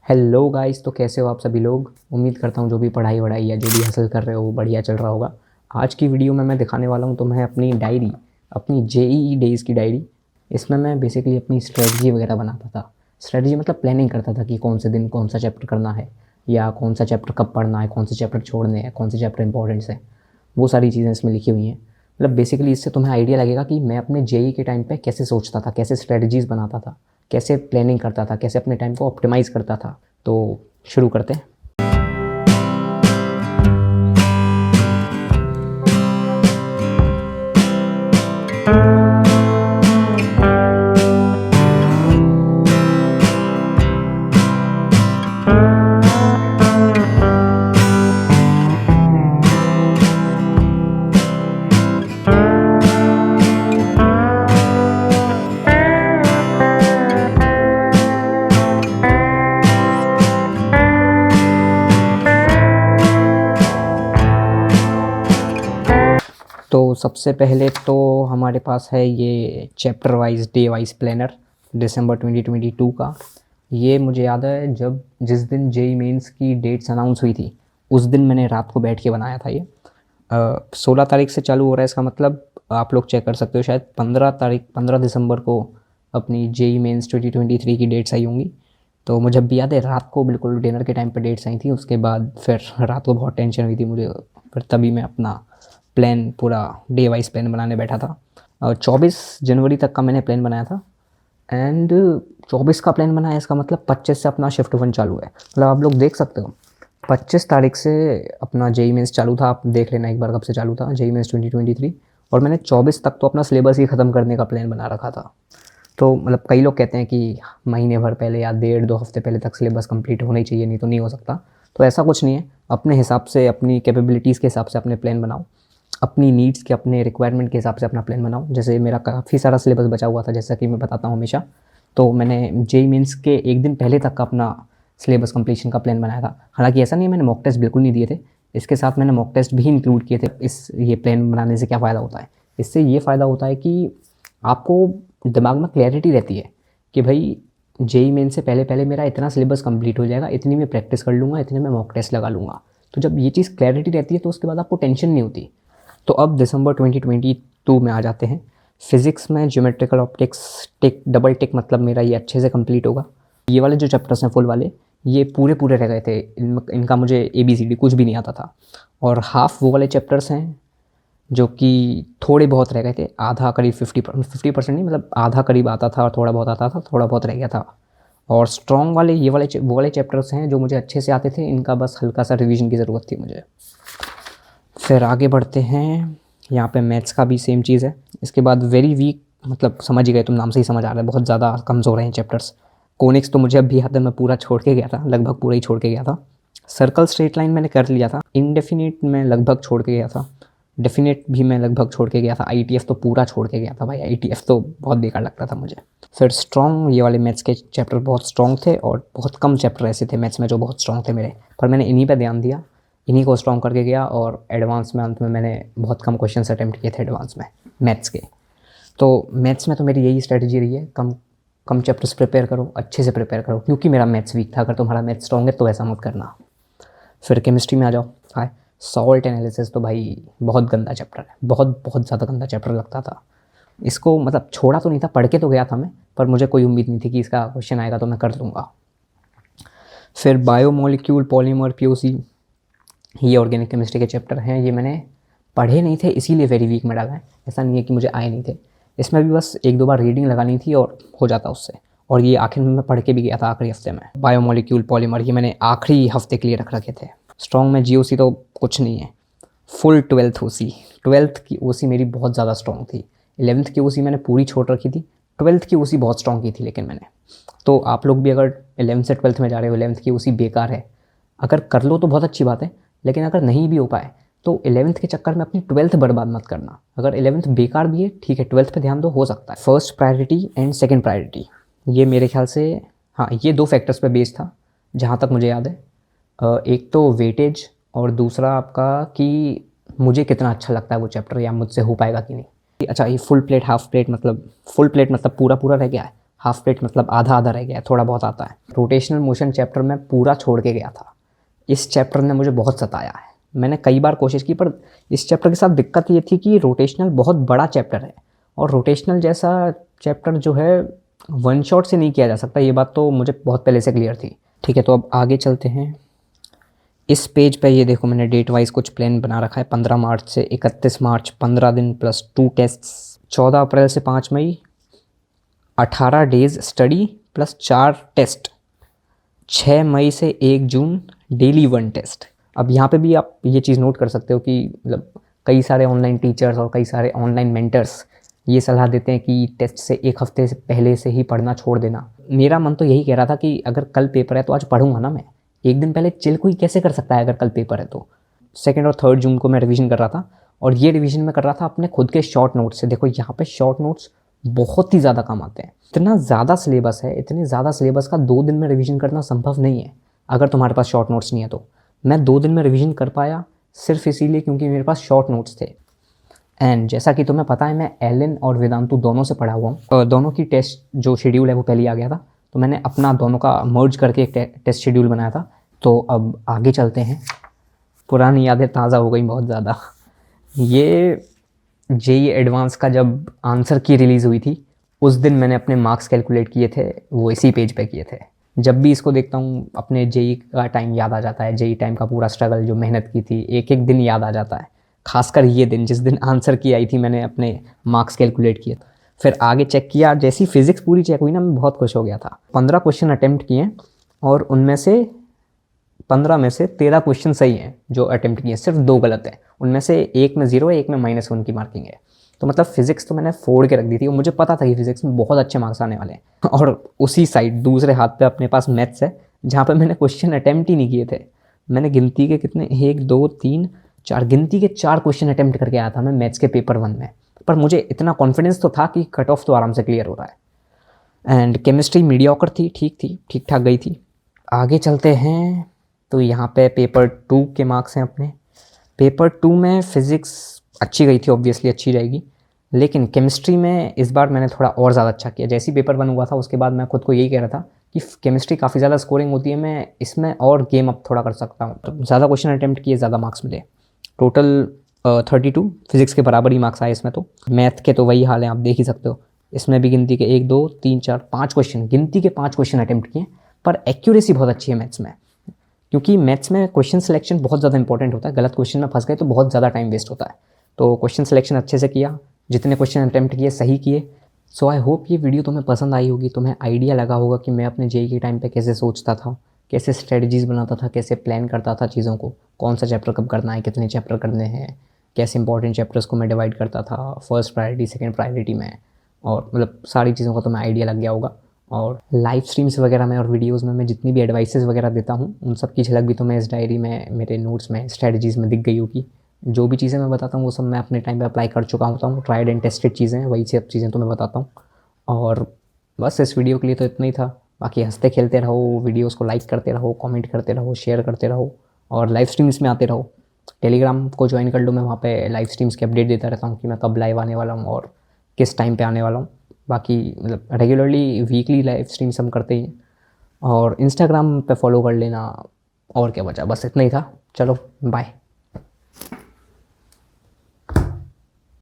Hello guys, तो कैसे हो आप सभी लोग। उम्मीद करता हूँ जो भी पढ़ाई वढ़ाई या जो भी हासिल कर रहे हो वो बढ़िया चल रहा होगा। आज की वीडियो में मैं दिखाने वाला हूँ तो मैं अपनी डायरी, अपनी जेईई डेज़ की डायरी, इसमें मैं बेसिकली अपनी स्ट्रेटजी वगैरह बनाता था। स्ट्रेटजी मतलब प्लानिंग करता था कि कौन से दिन कौन सा चैप्टर करना है, या कौन सा चैप्टर कब पढ़ना है, कौन से चैप्टर छोड़ने हैं, कौन से चैप्टर इंपॉर्टेंट्स हैं। वो सारी चीज़ें इसमें लिखी हुई हैं। मतलब बेसिकली इससे तुम्हें आइडिया लगेगा कि मैं अपने जेईई के टाइम पे कैसे सोचता था, कैसे स्ट्रेटजीज़ बनाता था, कैसे प्लानिंग करता था, कैसे अपने टाइम को ऑप्टिमाइज़ करता था। तो शुरू करते हैं। तो सबसे पहले तो हमारे पास है ये chapter wise day wise planner दिसंबर 2022 का। ये मुझे याद है जब जिस दिन जेई मेंस की डेट्स अनाउंस हुई थी उस दिन मैंने रात को बैठ के बनाया था ये। 16 तारीख से चालू हो रहा है, इसका मतलब आप लोग चेक कर सकते हो, शायद 15 दिसंबर को अपनी जेई मेंस 2023 की डेट्स आई होंगी। तो मुझे अब भी याद है रात को बिल्कुल डिनर के टाइम पर डेट्स आई थी। उसके बाद फिर रात को बहुत टेंशन हुई थी मुझे, फिर तभी मैं अपना प्लान पूरा डे वाइज प्लान बनाने बैठा था। और 24 जनवरी तक का मैंने प्लान बनाया था। एंड 24 का प्लान बनाया, इसका मतलब 25 से अपना शिफ्ट 1 चालू है। मतलब आप लोग देख सकते हो 25 तारीख से अपना जेई मेंस चालू था। आप देख लेना एक बार कब से चालू था जेई मेंस 2023। और मैंने 24 तक तो अपना सिलेबस ही ख़त्म करने का प्लान बना रखा था। तो मतलब कई लोग कहते हैं कि महीने भर पहले या 1.5-2 हफ्ते पहले तक सिलेबस कंप्लीट होना ही चाहिए, नहीं तो नहीं हो सकता। तो ऐसा कुछ नहीं है, अपने हिसाब से, अपनी कैपेबिलिटीज़ के हिसाब से अपने प्लान बनाओ, अपनी नीड्स के, अपने रिक्वायरमेंट के हिसाब से अपना प्लान बनाओ। जैसे मेरा काफ़ी सारा सिलेबस बचा हुआ था, जैसा कि मैं बताता हूँ हमेशा। तो मैंने जेई मेंस के एक दिन पहले तक का अपना सिलेबस कंप्लीशन का प्लान बनाया था। हालांकि ऐसा नहीं है मैंने मॉक टेस्ट बिल्कुल नहीं दिए थे, इसके साथ मैंने मॉक टेस्ट भी इंक्लूड किए थे। ये प्लान बनाने से क्या फ़ायदा होता है, इससे ये फ़ायदा होता है कि आपको दिमाग में क्लैरिटी रहती है कि भाई जेई मेन से पहले पहले मेरा इतना सिलेबस कंप्लीट हो जाएगा, इतनी मैं प्रैक्टिस कर लूँगा, इतने में मॉक टेस्ट लगा लूँगा। तो जब ये चीज़ क्लैरिटी रहती है तो उसके बाद आपको टेंशन नहीं होती। तो अब दिसंबर 2022 में आ जाते हैं। फिज़िक्स में ज्योमेट्रिकल ऑप्टिक्स टिक डबल टिक, मतलब मेरा ये अच्छे से कंप्लीट होगा। ये वाले जो चैप्टर्स हैं फुल वाले, ये पूरे पूरे रह गए थे। इनका मुझे ABCD कुछ भी नहीं आता था। और हाफ वो वाले चैप्टर्स हैं जो कि थोड़े बहुत रह गए थे, आधा करीब 50% नहीं, मतलब आधा करीब आता था और थोड़ा बहुत आता था, थोड़ा बहुत रह गया था। और स्ट्रॉन्ग वाले ये वाले वो वाले चैप्टर्स हैं जो मुझे अच्छे से आते थे, इनका बस हल्का सा रिवीजन की ज़रूरत थी मुझे। फिर आगे बढ़ते हैं। यहाँ पे मैथ्स का भी सेम चीज़ है। इसके बाद वेरी वीक, मतलब समझ ही गए तुम, नाम से ही समझ आ रहा है, बहुत ज़्यादा कमज़ोर हैं चैप्टर्स। कोनिक्स तो मुझे अब भी याद है, मैं पूरा छोड़ के गया था, लगभग पूरा ही छोड़ के गया था। सर्कल स्ट्रेट लाइन मैंने कर लिया था। इनडेफिनिट मैं लगभग छोड़ के गया था। डेफिनेट भी मैं लगभग छोड़ के गया था। ITF तो पूरा छोड़ के गया था भाई, ITF तो बहुत बेकार लगता था मुझे। फिर स्ट्रॉन्ग, ये वाले मैथ्स के चैप्टर बहुत स्ट्रॉन्ग थे और बहुत कम चैप्टर ऐसे थे मैथ्स में जो बहुत स्ट्रॉन्ग थे मेरे, पर मैंने इन्हीं पे ध्यान दिया, इन्हीं को स्ट्रॉन्ग करके गया। और एडवांस में अंत में मैंने बहुत कम क्वेश्चन अटैम्प्ट किए थे एडवांस में मैथ्स के। तो मैथ्स में तो मेरी यही स्ट्रेटजी रही है, कम कम चैप्टर्स प्रिपेयर करो, अच्छे से प्रिपेयर करो, क्योंकि मेरा मैथ्स वीक था। अगर तुम्हारा मैथ्स स्ट्रॉन्ग है तो ऐसा मत करना। फिर केमिस्ट्री में आ जाओ। हाय, सॉल्ट एनालिसिस तो भाई बहुत गंदा चैप्टर है, बहुत बहुत ज़्यादा गंदा चैप्टर लगता था। इसको मतलब छोड़ा तो नहीं था, पढ़ के तो गया था मैं, पर मुझे कोई उम्मीद नहीं थी कि इसका क्वेश्चन आएगा तो मैं कर लूँगा। फिर बायोमोलिक्यूल, पॉलीमर, POC, ये ऑर्गेनिक केमिस्ट्री के चैप्टर हैं। ये मैंने पढ़े नहीं थे इसीलिए वेरी वीक में डाला है, ऐसा नहीं है कि मुझे आए नहीं थे। इसमें भी बस 1-2 बार रीडिंग लगानी थी और हो जाता उससे। और ये आखिर में मैं पढ़ के भी गया था आखिरी हफ्ते में। बायोमोलिक्यूल, पॉलीमर, ये मैंने आखिरी हफ्ते के लिए रख रखे थे। स्ट्रॉन्ग में GOC तो कुछ नहीं है, फुल 12th OC। 12th की OC मेरी बहुत ज़्यादा स्ट्रॉन्ग थी। 11th की OC मैंने पूरी छोड़ रखी थी। 12th की OC बहुत स्ट्रॉन्ग की थी लेकिन मैंने। तो आप लोग भी अगर 11th से 12th में जा रहे हो, 11th की OC बेकार है, अगर कर लो तो बहुत अच्छी बात है, लेकिन अगर नहीं भी हो पाए तो 11th के चक्कर में अपनी 12th बर्बाद मत करना। अगर 11th बेकार भी है ठीक है, 12th पे ध्यान दो, हो सकता है। First priority and second priority, ये मेरे ख्याल से, हाँ, ये 2 फैक्टर्स पे बेस्ड था जहाँ तक मुझे याद है। एक तो वेटेज और दूसरा आपका कि मुझे कितना अच्छा लगता है वो चैप्टर, या मुझसे हो पाएगा कि नहीं। अच्छा, ये फुल प्लेट हाफ प्लेट, मतलब फुल प्लेट मतलब पूरा पूरा रह गया है, हाफ प्लेट मतलब आधा आधा रह गया है, थोड़ा बहुत आता है। रोटेशनल मोशन चैप्टर मैं पूरा छोड़ के गया था। इस चैप्टर ने मुझे बहुत सताया है। मैंने कई बार कोशिश की, पर इस चैप्टर के साथ दिक्कत ये थी कि रोटेशनल बहुत बड़ा चैप्टर है, और रोटेशनल जैसा चैप्टर जो है वन शॉट से नहीं किया जा सकता। ये बात तो मुझे बहुत पहले से क्लियर थी। ठीक है, तो अब आगे चलते हैं। इस पेज पे ये देखो, मैंने डेट वाइज कुछ प्लान बना रखा है। 15 मार्च से 31 मार्च 15 दिन प्लस 2 टेस्ट्स, 14 अप्रैल से 5 मई 18 डेज स्टडी प्लस 4 टेस्ट, 6 मई से 1 जून डेली 1 टेस्ट। अब यहाँ पे भी आप ये चीज़ नोट कर सकते हो कि मतलब कई सारे ऑनलाइन टीचर्स और कई सारे ऑनलाइन मेंटर्स ये सलाह देते हैं कि टेस्ट से 1 हफ्ते से पहले से ही पढ़ना छोड़ देना। मेरा मन तो यही कह रहा था कि अगर कल पेपर है तो आज पढ़ूंगा ना मैं। एक दिन पहले चिल कोई कैसे कर सकता है अगर कल पेपर है तो। 2 और 3 जून को मैं रिवीजन कर रहा था, और ये रिवीजन मैं कर रहा था अपने खुद के शॉर्ट नोट्स से। देखो यहाँ पे शॉर्ट नोट्स बहुत ही ज़्यादा काम आते हैं। इतना ज़्यादा सिलेबस है, इतने ज़्यादा सिलेबस का 2 दिन में रिवीजन करना संभव नहीं है अगर तुम्हारे पास शॉर्ट नोट्स नहीं है तो। मैं 2 दिन में रिवीजन कर पाया सिर्फ इसीलिए क्योंकि मेरे पास शॉर्ट नोट्स थे। एंड जैसा कि तुम्हें पता है, मैं एलन और वेदांतु दोनों से पढ़ा हुआ हूँ। दोनों की टेस्ट जो शेड्यूल है वो पहले ही आ गया था, तो मैंने अपना दोनों का मर्ज करके एक टेस्ट शेड्यूल बनाया था। तो अब आगे चलते हैं। पुरानी यादें ताज़ा हो गई बहुत ज़्यादा। ये जेई एडवांस का जब आंसर की रिलीज़ हुई थी उस दिन मैंने अपने मार्क्स कैलकुलेट किए थे, वो इसी पेज पे किए थे। जब भी इसको देखता हूँ अपने जेई का टाइम याद आ जाता है। जेई टाइम का पूरा स्ट्रगल, जो मेहनत की थी, एक एक दिन याद आ जाता है। खासकर ये दिन जिस दिन आंसर की आई थी, मैंने अपने मार्क्स कैलकुलेट किए। फिर आगे चेक किया, जैसी फिज़िक्स पूरी चेक हुई ना, मैं बहुत खुश हो गया था। 15 क्वेश्चन अटैम्प्ट किए और उनमें से 15 में से 13 क्वेश्चन सही हैं जो अटैम्प्ट किए, सिर्फ 2 गलत हैं। उनमें से एक में 0 है, एक में -1 की मार्किंग है। तो मतलब फिजिक्स तो मैंने फोड़ के रख दी थी, और मुझे पता था कि फिजिक्स में बहुत अच्छे मार्क्स आने वाले हैं। और उसी साइड दूसरे हाथ पे अपने पास मैथ्स है, जहाँ पे मैंने क्वेश्चन अटैम्प्ट ही नहीं किए थे। मैंने गिनती के कितने 1 2 3 4 गिनती के 4 क्वेश्चन अटैम्प्ट करके आया था मैं मैथ्स के पेपर 1 में। पर मुझे इतना कॉन्फिडेंस तो था कि कट ऑफ तो आराम से क्लियर हो रहा है। एंड केमिस्ट्री मीडियोकर थी, ठीक ठाक गई थी। आगे चलते हैं। तो यहाँ पे पेपर 2 के मार्क्स हैं अपने। पेपर 2 में फ़िज़िक्स अच्छी गई थी, ऑब्वियसली अच्छी जाएगी, लेकिन केमिस्ट्री में इस बार मैंने थोड़ा और ज़्यादा अच्छा किया। जैसे ही पेपर 1 हुआ था उसके बाद मैं खुद को यही कह रहा था कि केमिस्ट्री काफ़ी ज़्यादा स्कोरिंग होती है, मैं इसमें और गेम अप थोड़ा कर सकता हूँ। तो ज़्यादा क्वेश्चन अटैम्प्ट किए, ज़्यादा मार्क्स मिले। टोटल 32 फिज़िक्स के बराबर ही मार्क्स आए इसमें। तो मैथ के तो वही हाल है, आप देख ही सकते हो। इसमें भी गिनती के 1 2 3 4 5 क्वेश्चन, गिनती के 5 क्वेश्चन अटैम्प्ट किए। पर एक्यूरेसी बहुत अच्छी है मैथ्स में, क्योंकि मैथ्स में क्वेश्चन सिलेक्शन बहुत ज़्यादा इंपॉर्टेंट होता है। गलत क्वेश्चन में फंस गए तो बहुत ज़्यादा टाइम वेस्ट होता है। तो क्वेश्चन सिलेक्शन अच्छे से किया, जितने क्वेश्चन अटैम्प्ट किए सही किए। सो आई होप ये वीडियो तुम्हें पसंद आई होगी, तुम्हें आइडिया लगा होगा कि मैं अपने जेई के टाइम पे कैसे सोचता था, कैसे स्ट्रेटजीज़ बनाता था, कैसे प्लान करता था चीज़ों को, कौन सा चैप्टर कब करना है, कितने चैप्टर करने हैं, कैसे इंपॉर्टेंट चैप्टर्स को मैं डिवाइड करता था फर्स्ट प्रायोरिटी सेकेंड प्रायोरिटी में। और मतलब सारी चीज़ों का तुम्हें आइडिया लग गया होगा। और लाइव स्ट्रीम्स वगैरह में और वीडियोस में मैं जितनी भी एडवाइसेस वगैरह देता हूँ, उन सब की झलक भी तुम्हें इस डायरी में, मेरे नोट्स में, स्ट्रेटजीज़ में दिख गई होगी। जो भी चीज़ें मैं बताता हूँ वो सब मैं अपने टाइम पे अप्लाई कर चुका होता हूँ। ट्राइड एंड टेस्टेड चीज़ें, वही सब चीज़ें तुम्हें बताता हूँ। और बस इस वीडियो के लिए तो इतना ही था। बाकी हंसते खेलते रहो, वीडियोस को लाइक करते रहो, कमेंट करते रहो, शेयर करते रहो, और लाइव स्ट्रीम्स में आते रहो। टेलीग्राम को ज्वाइन कर लो, मैं वहाँ पे लाइव स्ट्रीम्स के अपडेट देता रहता हूँ कि मैं कब लाइव आने वाला हूँ और किस टाइम पे आने वाला हूँ। बाकी मतलब रेगुलरली वीकली लाइव स्ट्रीम्स हम करते ही हैं। और इंस्टाग्राम पे फॉलो कर लेना, और क्या बचा, बस इतना ही था। चलो बाय।